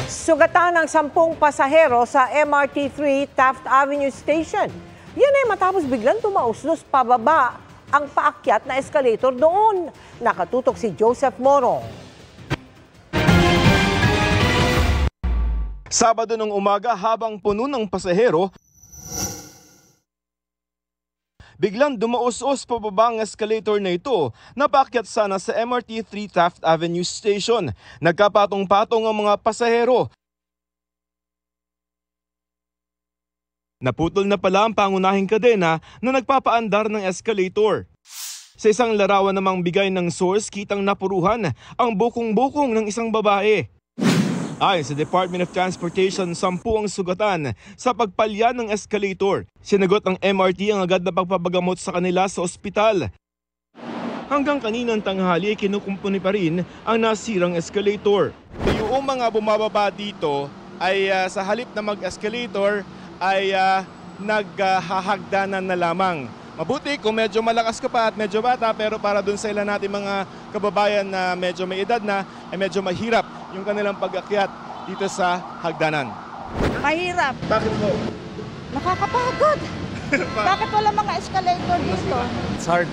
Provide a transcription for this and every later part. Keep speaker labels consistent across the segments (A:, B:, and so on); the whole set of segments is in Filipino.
A: Sugatan ng 10 pasahero sa MRT3 Taft Avenue Station. Yan ay matapos biglang tumauslos pababa ang paakyat na escalator doon. Nakatutok si Joseph Morong.
B: Sabado ng umaga habang puno ng pasahero, biglang dumaos-os pababa ang escalator na ito na paakyat sana sa MRT3 Taft Avenue Station. Nagkapatong-patong ang mga pasahero. Naputol na pala ang pangunahing kadena na nagpapaandar ng escalator. Sa isang larawan namang bigay ng source, kitang napuruhan ang bukong-bukong ng isang babae. Ayon sa Department of Transportation, 10 ang sugatan sa pagpalya ng escalator. Sinagot ng MRT ang agad na pagpapagamot sa kanila sa ospital. Hanggang kaninang tanghali, kinukumpuni pa rin ang nasirang escalator. Yung mga bumababa dito ay sa halip na mag-escalator ay naghahagdanan na lamang. Mabuti kung medyo malakas ka pa at medyo bata, pero para dun sa ilan natin mga kababayan na medyo may edad na, ay medyo mahirap yung kanilang pag-akyat dito sa hagdanan.
C: Mahirap.
B: Bakit po?
C: Nakakapagod. Bakit wala mga escalator dito?
D: It's hard,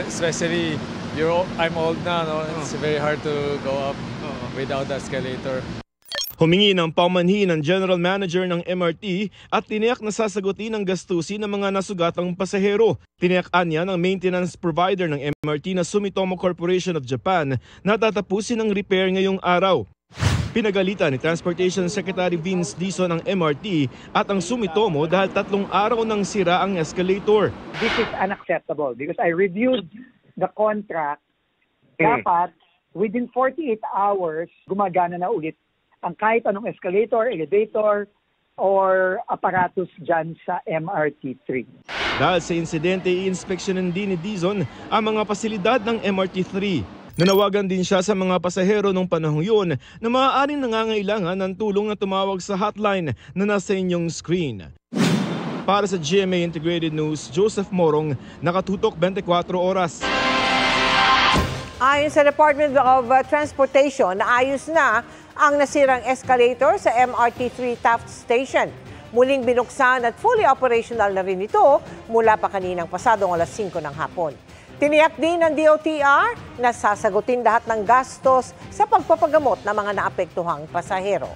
D: especially I'm old na, no? It's very hard to go up without the escalator.
B: Humingi ng paumanhin ng General Manager ng MRT at tiniyak na sasagutin ang gastusin ng mga nasugatang pasahero. Tiniyakan niya ng maintenance provider ng MRT na Sumitomo Corporation of Japan na tatapusin ang repair ngayong araw. Pinagalitan ni Transportation Secretary Vince Dizon ng MRT at ang Sumitomo dahil 3 araw nang sira ang escalator.
E: This is unacceptable because I reviewed the contract. Dapat within 48 hours gumagana na ulit ang kahit anong escalator, elevator, or aparatus dyan sa MRT3.
B: Dahil sa insidente, i-inspeksyonan din ni Dizon ang mga pasilidad ng MRT3. Nanawagan din siya sa mga pasahero nung panahong yun na maaaring nangangailangan ng tulong na tumawag sa hotline na nasa inyong screen. Para sa GMA Integrated News, Joseph Morong, nakatutok 24 oras.
A: Ayon sa Department of Transportation, naayos na ang nasirang escalator sa MRT3 Taft Station. Muling binuksan at fully operational na rin ito mula pa kaninang pasadong alas 5 ng hapon. Tiniyak din ng DOTR na sasagutin lahat ng gastos sa pagpapagamot ng mga naapektuhang pasahero.